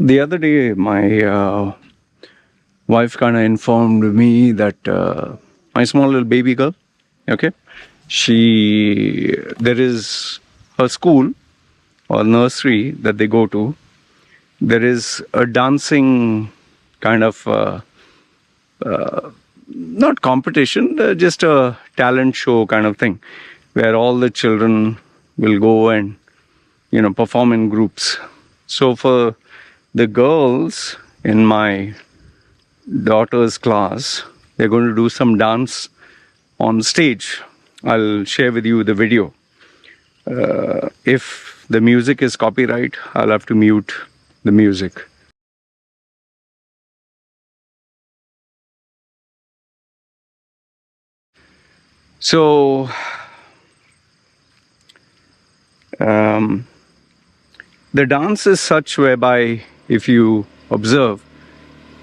The other day, my wife kind of informed me that my small little baby girl, okay, there is a school or nursery that they go to. There is a dancing kind of not competition, just a talent show kind of thing, where all the children will go and perform in groups. So for the girls in my daughter's class, they're going to do some dance on stage. I'll share with you the video. If the music is copyright, I'll have to mute the music. So the dance is such whereby, if you observe,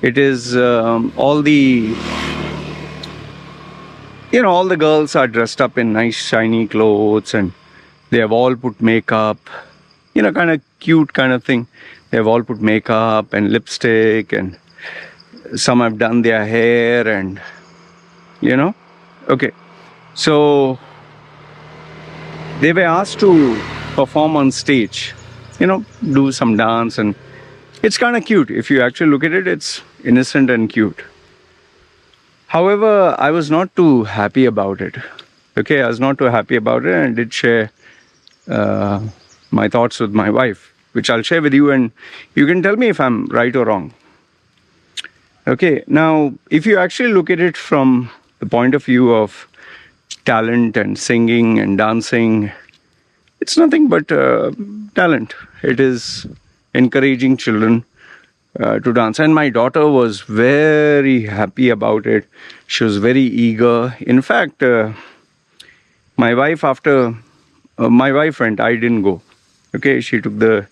it is all the girls are dressed up in nice shiny clothes, and they have all put makeup, kind of cute kind of thing. They have all put makeup and lipstick, and some have done their hair, and okay. So they were asked to perform on stage, do some dance, and it's kind of cute. If you actually look at it, it's innocent and cute. However, I was not too happy about it. Okay, I was not too happy about it, and I did share my thoughts with my wife, which I'll share with you, and you can tell me if I'm right or wrong. Okay, now, if you actually look at it from the point of view of talent and singing and dancing, it's nothing but talent. It is encouraging children to dance, and my daughter was very happy about it. She was very eager. In fact, my wife went, I didn't go. Okay, she took the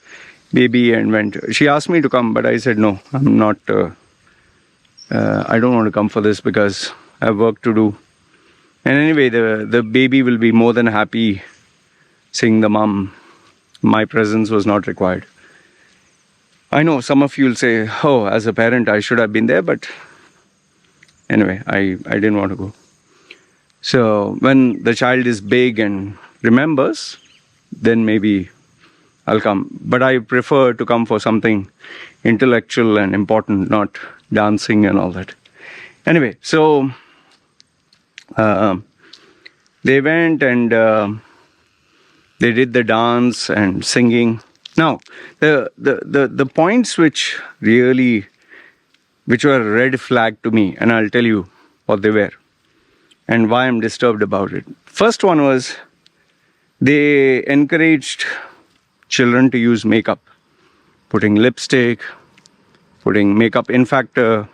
baby and went. She asked me to come, but I said no, I'm not. I don't want to come for this because I have work to do. And anyway, the baby will be more than happy seeing the mom. My presence was not required. I know some of you will say, oh, as a parent, I should have been there, but anyway, I didn't want to go. So when the child is big and remembers, then maybe I'll come. But I prefer to come for something intellectual and important, not dancing and all that. Anyway, so they went and they did the dance and singing. Now, the points which were a red flag to me, and I'll tell you what they were and why I'm disturbed about it. First one was they encouraged children to use makeup, putting lipstick, putting makeup. In fact, there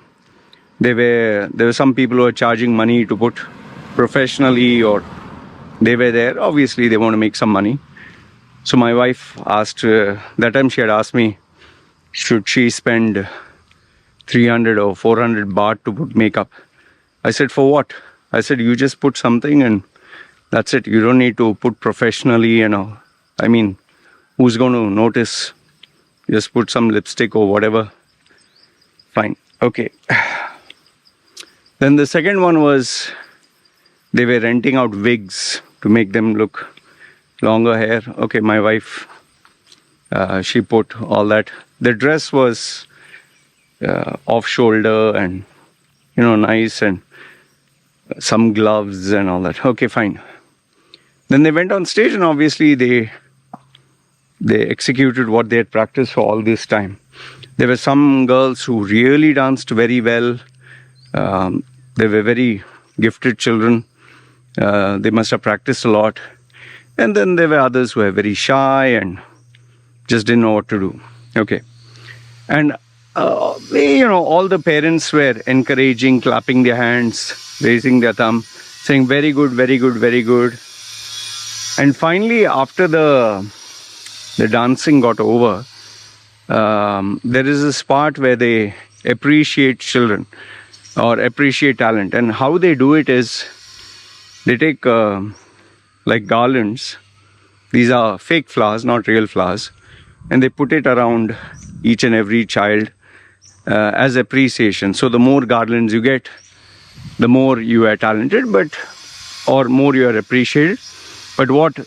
were some people who were charging money to put professionally, or they were there. Obviously, they want to make some money. So my wife asked, that time she had asked me, should she spend 300 or 400 baht to put makeup? I said, for what? I said, you just put something and that's it. You don't need to put professionally, I mean, who's going to notice? Just put some lipstick or whatever. Fine. Okay. Then the second one was they were renting out wigs to make them look longer hair. Okay, my wife, she put all that. The dress was off shoulder and, nice, and some gloves and all that. Okay, fine. Then they went on stage, and obviously they executed what they had practiced for all this time. There were some girls who really danced very well. They were very gifted children. They must have practiced a lot. And then there were others who were very shy and just didn't know what to do. Okay. And, all the parents were encouraging, clapping their hands, raising their thumb, saying, very good, very good, very good. And finally, after the dancing got over, there is this part where they appreciate children or appreciate talent. And how they do it is they take like garlands. These are fake flowers, not real flowers. And they put it around each and every child as appreciation. So the more garlands you get, the more you are talented, or more you are appreciated. But what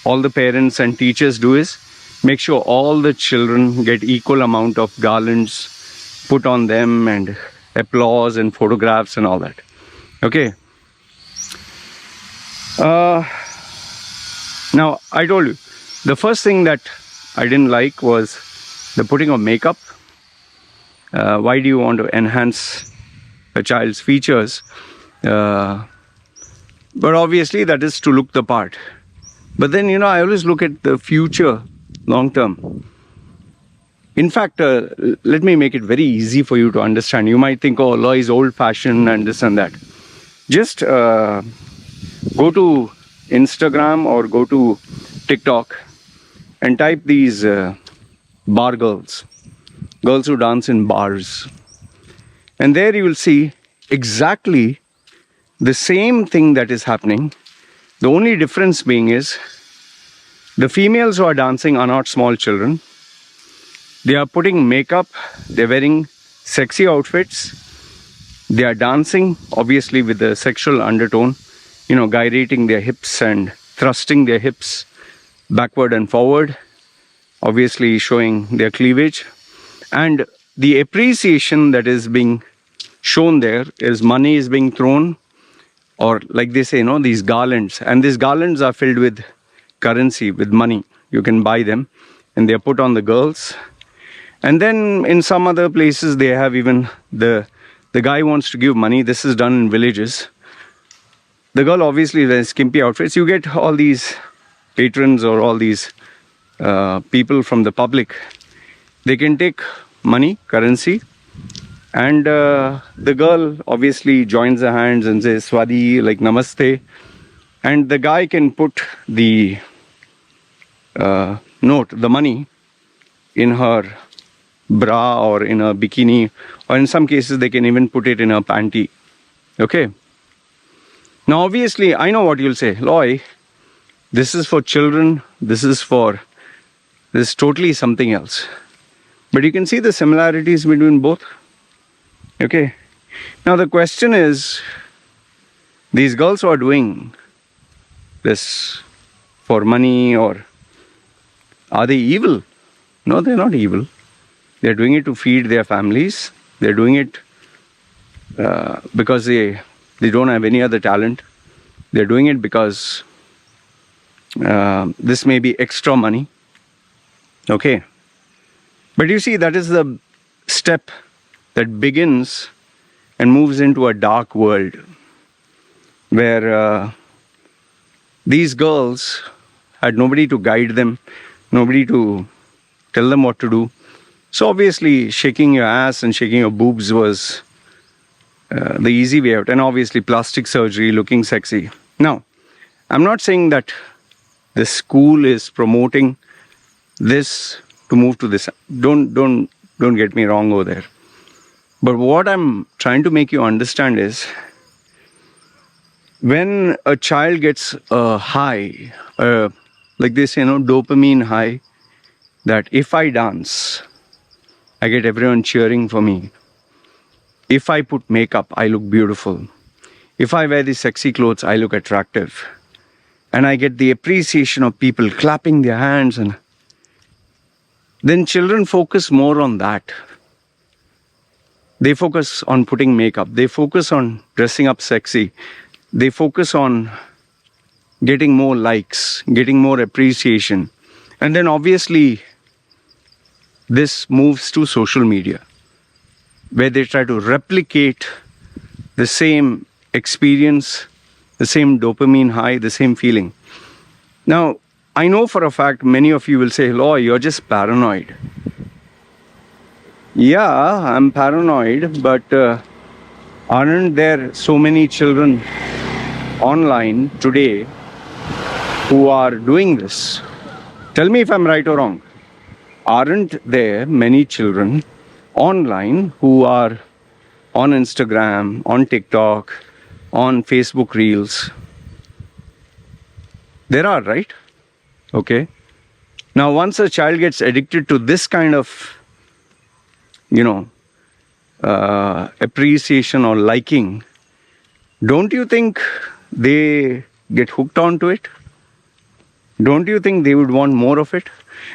all the parents and teachers do is make sure all the children get equal amount of garlands put on them, and applause and photographs and all that. Okay. Now, I told you, the first thing that I didn't like was the putting of makeup. Why do you want to enhance a child's features? But obviously that is to look the part. But then, I always look at the future, long term. In fact, let me make it very easy for you to understand. You might think, oh, Loy is old-fashioned and this and that. Just go to Instagram or go to TikTok and type these bar girls who dance in bars. And there you will see exactly the same thing that is happening. The only difference being is the females who are dancing are not small children. They are putting makeup, they're wearing sexy outfits, they are dancing, obviously with the sexual undertone, gyrating their hips and thrusting their hips backward and forward, obviously showing their cleavage. And the appreciation that is being shown there is money is being thrown, or like they say, these garlands. And these garlands are filled with currency, with money. You can buy them, and they're put on the girls. And then in some other places, they have even the guy wants to give money. This is done in villages. The girl obviously wears skimpy outfits. You get all these patrons or all these people from the public. They can take money, currency, and the girl obviously joins the hands and says Swadi, like Namaste. And the guy can put the note, the money, in her bra or in a bikini, or in some cases they can even put it in a panty. Okay. Now obviously I know what you'll say, Loy, this is for children, this is totally something else. But you can see the similarities between both. Okay. Now the question is, these girls who are doing this for money, or are they evil? No, they're not evil. They're doing it to feed their families. They're doing it because they don't have any other talent. They're doing it because this may be extra money. Okay. But you see, that is the step that begins and moves into a dark world where these girls had nobody to guide them, nobody to tell them what to do. So obviously shaking your ass and shaking your boobs was the easy way out. And obviously plastic surgery, looking sexy. Now, I'm not saying that the school is promoting this to move to this. Don't get me wrong over there. But what I'm trying to make you understand is, when a child gets a high, like they say, dopamine high, that if I dance, I get everyone cheering for me. If I put makeup, I look beautiful. If I wear these sexy clothes, I look attractive. And I get the appreciation of people clapping their hands. And then children focus more on that. They focus on putting makeup. They focus on dressing up sexy. They focus on getting more likes, getting more appreciation. And then obviously, this moves to social media, where they try to replicate the same experience, the same dopamine high, the same feeling. Now, I know for a fact many of you will say, Loy, you're just paranoid. Yeah, I'm paranoid, but aren't there so many children online today who are doing this? Tell me if I'm right or wrong. Aren't there many children online who are on Instagram, on TikTok, on Facebook Reels? There are, right? Okay. Now, once a child gets addicted to this kind of appreciation or liking, don't you think they get hooked onto it? Don't you think they would want more of it?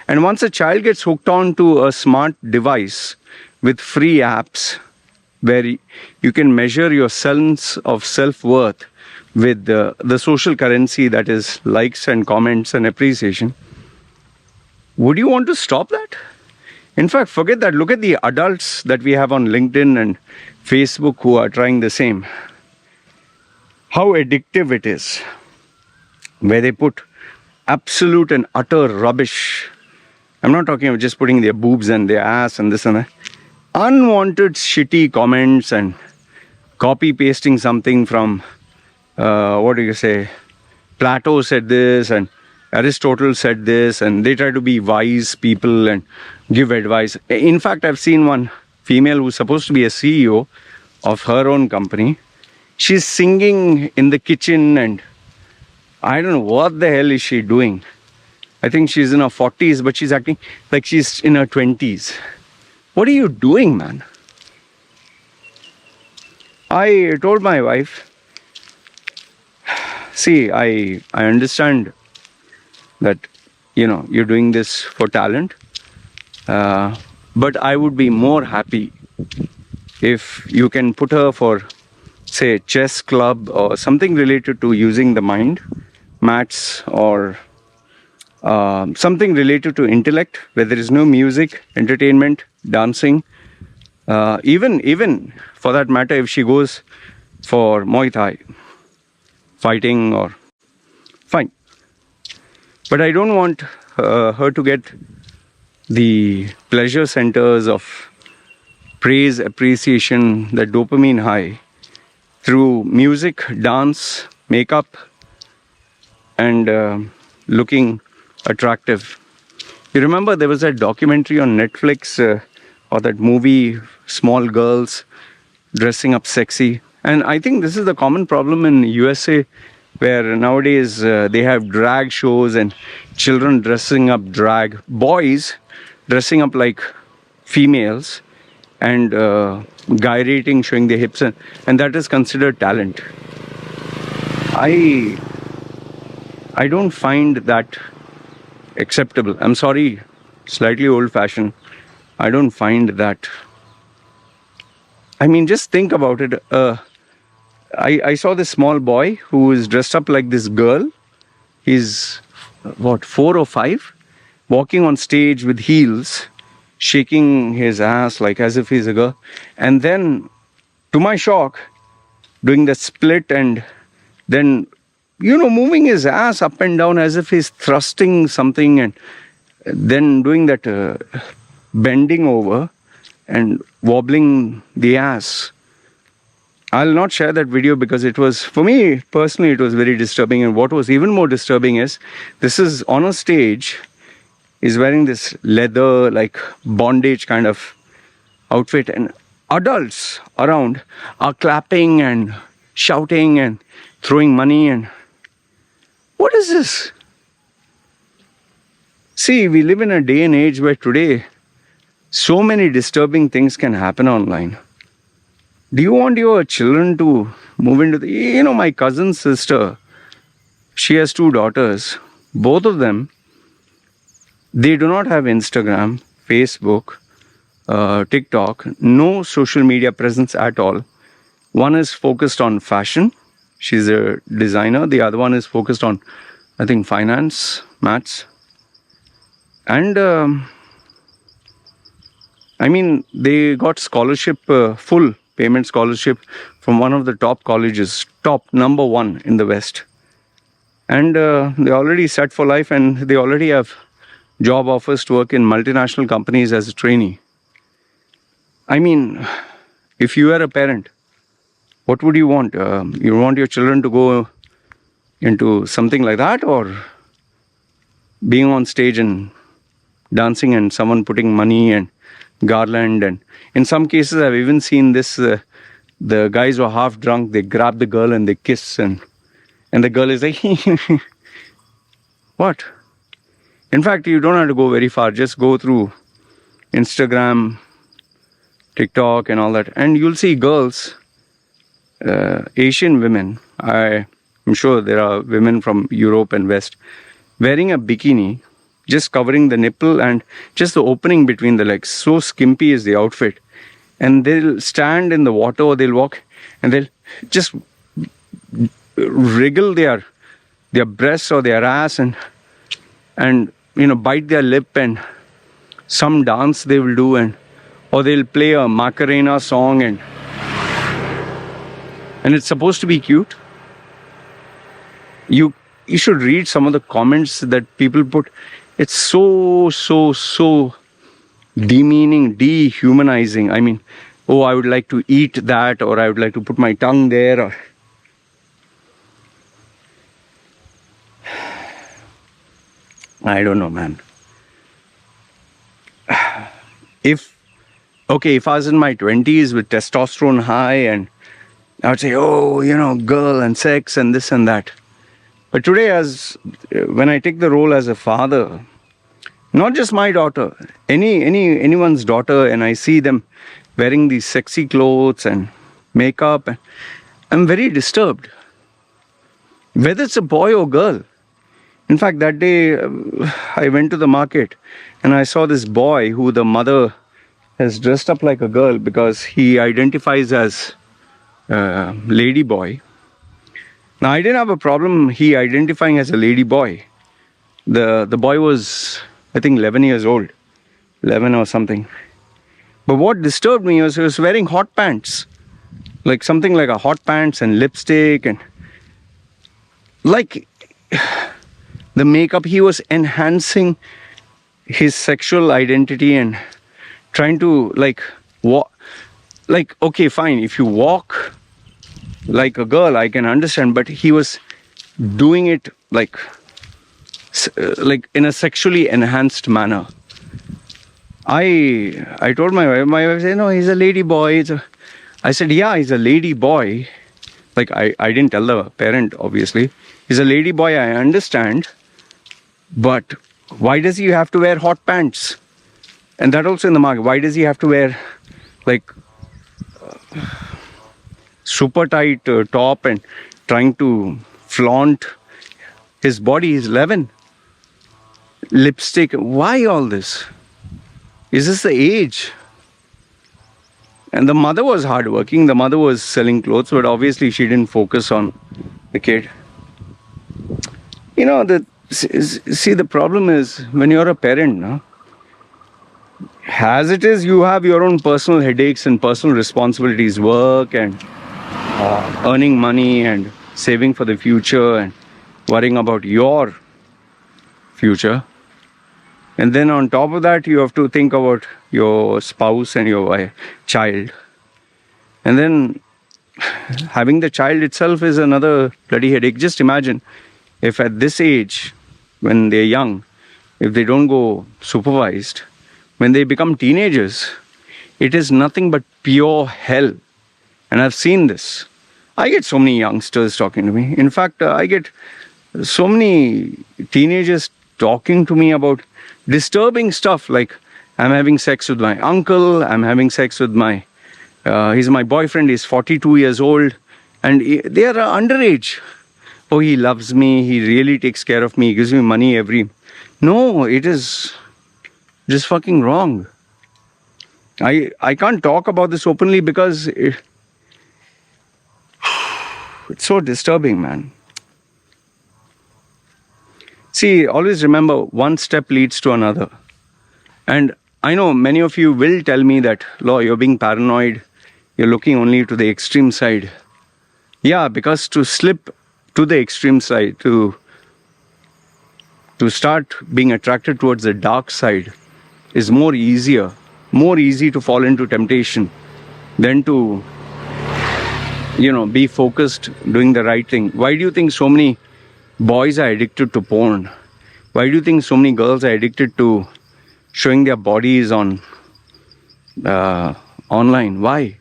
And once a child gets hooked onto a smart device with free apps where you can measure your sense of self-worth with the social currency that is likes and comments and appreciation, would you want to stop that? In fact, forget that. Look at the adults that we have on LinkedIn and Facebook who are trying the same. How addictive it is, where they put absolute and utter rubbish. I'm not talking about just putting their boobs and their ass and this and that. Unwanted shitty comments and copy pasting something from, Plato said this and Aristotle said this, and they try to be wise people and give advice. In fact, I've seen one female who's supposed to be a CEO of her own company. She's singing in the kitchen, and I don't know what the hell is she doing. I think she's in her 40s, but she's acting like she's in her 20s. What are you doing, man? I told my wife, see, I understand that, you're doing this for talent. But I would be more happy if you can put her for, say, chess club or something related to using the mind, maths, or something related to intellect, where there is no music, entertainment, dancing. Even for that matter, if she goes for Muay Thai, fighting, or fine. But I don't want her to get the pleasure centers of praise, appreciation, the dopamine high through music, dance, makeup, and looking attractive. You remember there was that documentary on Netflix or that movie, Small Girls Dressing Up Sexy. And I think this is the common problem in USA, where nowadays they have drag shows and children dressing up drag, boys dressing up like females, and gyrating, showing their hips, and that is considered talent. I don't find that acceptable. I'm sorry, slightly old-fashioned. I don't find that. I mean, just think about it. I saw this small boy who is dressed up like this girl. He's, 4 or 5? Walking on stage with heels, shaking his ass like as if he's a girl. And then, to my shock, doing the split and then, moving his ass up and down as if he's thrusting something, and then doing that bending over and wobbling the ass. I'll not share that video because it was, for me personally, it was very disturbing. And what was even more disturbing is, this is on a stage, he's wearing this leather, like bondage kind of outfit, and adults around are clapping and shouting and throwing money. And what is this? See, we live in a day and age where today so many disturbing things can happen online. Do you want your children to move into the... my cousin's sister, she has 2 daughters. Both of them, they do not have Instagram, Facebook, TikTok, no social media presence at all. One is focused on fashion. She's a designer. The other one is focused on, I think, finance, maths. And they got scholarship, full payment scholarship from one of the top colleges, top number 1 in the West. And they already set for life, and they already have job offers to work in multinational companies as a trainee. If you are a parent, what would you want? You want your children to go into something like that, or being on stage and dancing and someone putting money and garland? And in some cases, I've even seen this, the guys who are half drunk, they grab the girl and they kiss, and the girl is like, what? In fact, you don't have to go very far. Just go through Instagram, TikTok and all that. And you'll see girls, Asian women, I'm sure there are women from Europe and West, wearing a bikini, just covering the nipple and just the opening between the legs. So skimpy is the outfit. And they'll stand in the water or they'll walk and they'll just wriggle their breasts or their ass and bite their lip, and some dance they will do, or they'll play a Macarena song and it's supposed to be cute. You should read some of the comments that people put. It's so demeaning, dehumanizing. I mean, oh, I would like to eat that, or I would like to put my tongue there, or I don't know, man. If I was in my 20s with testosterone high, and I would say, girl and sex and this and that. But today, when I take the role as a father, not just my daughter, anyone's daughter, and I see them wearing these sexy clothes and makeup, I'm very disturbed. Whether it's a boy or girl. In fact, that day I went to the market and I saw this boy who the mother has dressed up like a girl because he identifies as a lady boy. Now, I didn't have a problem he identifying as a lady boy. The boy was, I think, 11 years old, 11 or something. But what disturbed me was he was wearing hot pants, like something like a hot pants and lipstick, and like the makeup. He was enhancing his sexual identity and trying to okay, fine, if you walk like a girl, I can understand, but he was doing it like in a sexually enhanced manner. I told my wife said, no, he's a lady boy. I said, yeah, he's a lady boy. Like, I didn't tell the parent, obviously. He's a lady boy, I understand. But why does he have to wear hot pants? And that also in the market. Why does he have to wear super tight top and trying to flaunt his body? He's 11. Lipstick. Why all this? Is this the age? And the mother was hardworking. The mother was selling clothes, but obviously she didn't focus on the kid. The problem is when you're a parent, no? As it is, you have your own personal headaches and personal responsibilities, work and earning money and saving for the future and worrying about your future. And then on top of that, you have to think about your spouse and your child. And then having the child itself is another bloody headache. Just imagine if at this age, when they're young, if they don't go supervised, when they become teenagers, it is nothing but pure hell. And I've seen this. I get so many youngsters talking to me. In fact, I get so many teenagers talking to me about disturbing stuff like, I'm having sex with my uncle, I'm having sex with he's my boyfriend, he's 42 years old, and they are underage. Oh, he loves me, he really takes care of me, he gives me money No, it is just fucking wrong. I can't talk about this openly because it's so disturbing, man. See, always remember, one step leads to another. And I know many of you will tell me that, Loy, you're being paranoid, you're looking only to the extreme side. Yeah, because to slip to the extreme side, to start being attracted towards the dark side is more easy to fall into temptation than to, be focused, doing the right thing. Why do you think so many boys are addicted to porn? Why do you think so many girls are addicted to showing their bodies on online? Why?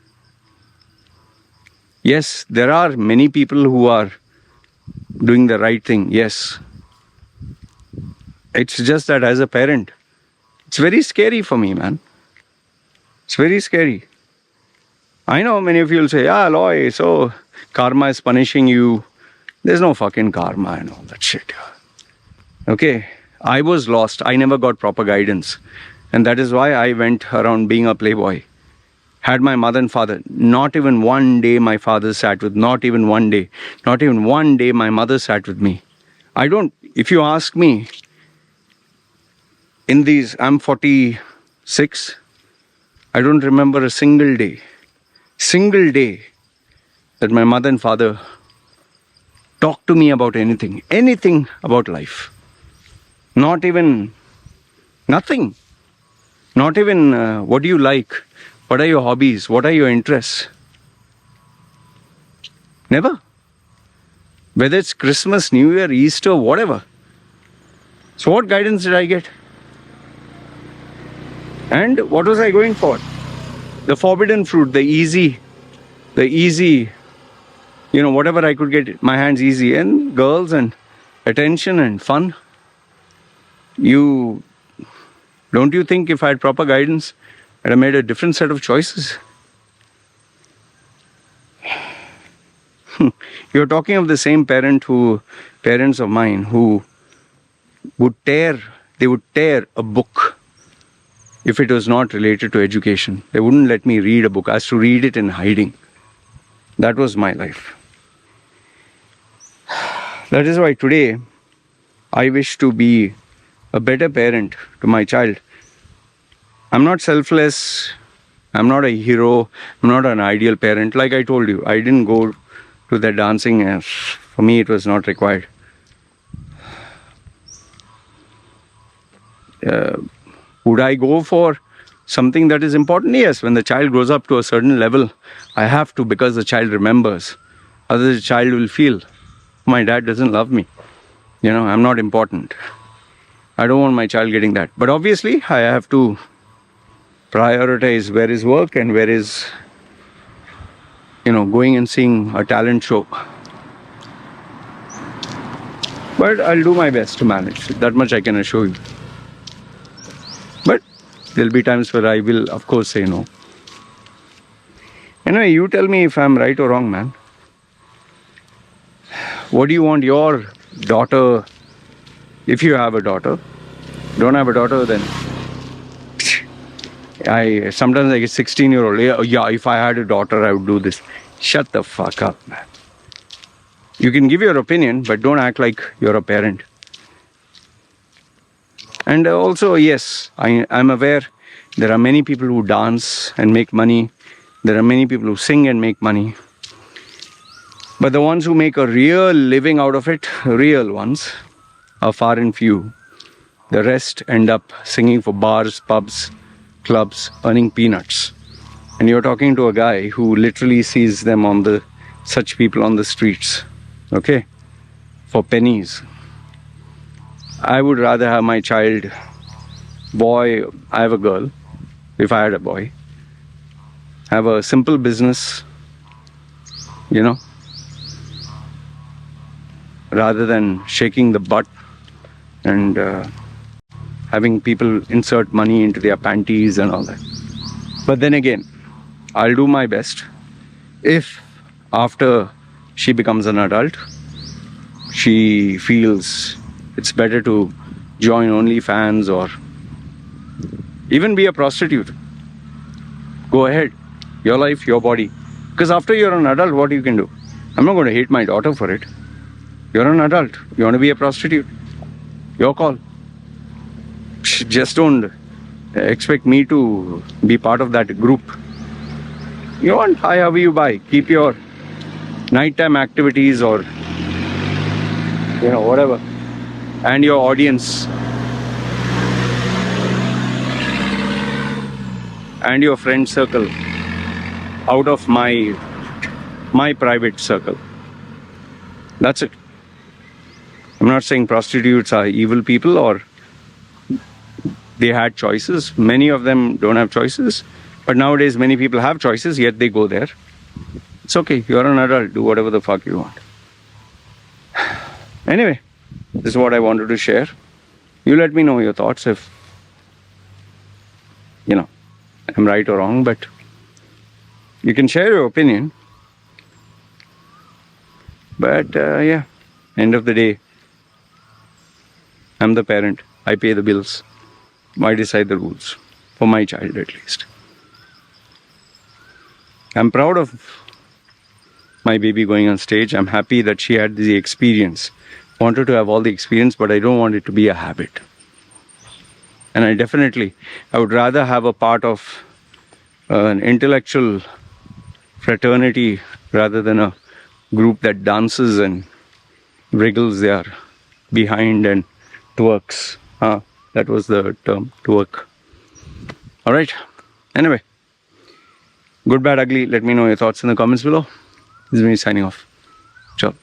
Yes, there are many people who are doing the right thing. Yes. It's just that as a parent, it's very scary for me, man. It's very scary. I know many of you will say, yeah, Loy, so karma is punishing you. There's no fucking karma and all that shit. Okay, I was lost. I never got proper guidance. And that is why I went around being a playboy. Had my mother and father. Not even one day my father sat with, not even one day. Not even one day my mother sat with me. If you ask me, I'm 46, I don't remember a single day that my mother and father talked to me about anything about life. Not even, nothing. Not even what do you like? What are your hobbies? What are your interests? Never. Whether it's Christmas, New Year, Easter, whatever. So what guidance did I get? And what was I going for? The forbidden fruit, the easy, whatever I could get my hands easy, and girls and attention and fun. Don't you think if I had proper guidance, I'd have made a different set of choices? You're talking of the same parents of mine who would tear a book if it was not related to education. They wouldn't let me read a book. I had to read it in hiding. That was my life. That is why today I wish to be a better parent to my child. I'm not selfless. I'm not a hero. I'm not an ideal parent. Like I told you, I didn't go to the dancing. For me, it was not required. Would I go for something that is important? Yes, when the child grows up to a certain level, I have to, because the child remembers. Otherwise, the child will feel, my dad doesn't love me. I'm not important. I don't want my child getting that. But obviously, I have to prioritize where is work and where is, going and seeing a talent show. But I'll do my best to manage. That much I can assure you. But there'll be times where I will, of course, say no. Anyway, you tell me if I'm right or wrong, man. What do you want your daughter, if you have a daughter? Don't have a daughter, then sometimes I get 16-year-old. Yeah, if I had a daughter, I would do this. Shut the fuck up, man. You can give your opinion, but don't act like you're a parent. And also, yes, I'm aware there are many people who dance and make money. There are many people who sing and make money. But the ones who make a real living out of it, real ones, are far and few. The rest end up singing for bars, pubs, clubs, earning peanuts. And you're talking to a guy who literally sees such people on the streets, okay, for pennies. I would rather have my child, boy, I have a girl, if I had a boy, have a simple business, rather than shaking the butt and having people insert money into their panties and all that. But then again, I'll do my best. If after she becomes an adult, she feels it's better to join OnlyFans or even be a prostitute, go ahead. Your life, your body. Because after you're an adult, what you can do? I'm not going to hate my daughter for it. You're an adult. You want to be a prostitute? Your call. Just don't expect me to be part of that group. You want, however you buy. Keep your nighttime activities or whatever, and your audience and your friend circle out of my private circle. That's it. I'm not saying prostitutes are evil people or they had choices. Many of them don't have choices, but nowadays many people have choices, yet they go there. It's okay. You're an adult. Do whatever the fuck you want. Anyway, this is what I wanted to share. You let me know your thoughts if, I'm right or wrong, but You can share your opinion. But yeah, end of the day, I'm the parent. I pay the bills. I decide the rules. For my child at least. I'm proud of my baby going on stage. I'm happy that she had the experience. Wanted to have all the experience, but I don't want it to be a habit. And I would rather have a part of an intellectual fraternity rather than a group that dances and wriggles their behind and twerks. That was the term, twerk. All right. Anyway, good, bad, ugly. Let me know your thoughts in the comments below. This is me signing off. Ciao.